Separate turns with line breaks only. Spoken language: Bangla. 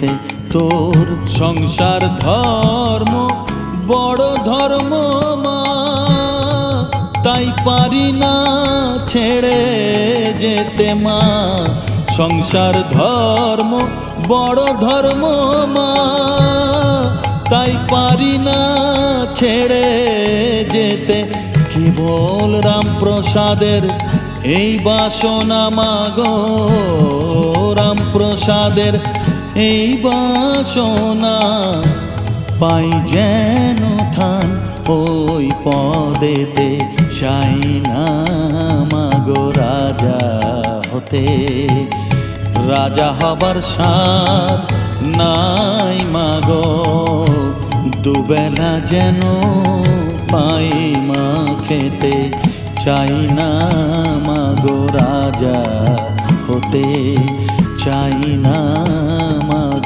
যেতে। তোর সংসার ধর্ম বড় ধর্ম মা, তাই পারি না ছেড়ে যেতে মা। সংসার ধর্ম বড় ধর্ম মা, তাই পারি না ছেড়ে যেতে। কেবল রামপ্রসাদের এই বাসনা মাগো, রামপ্রসাদের এই বাসনা, পাই যেন ঠান ওই পদেতে। চাই না মাগো রাজা হতে, রাজা হবার সাধ নাই মাগো। দুবেলা যেন পাই মা খেতে, চাই না মাগো রাজা হতে, চাই না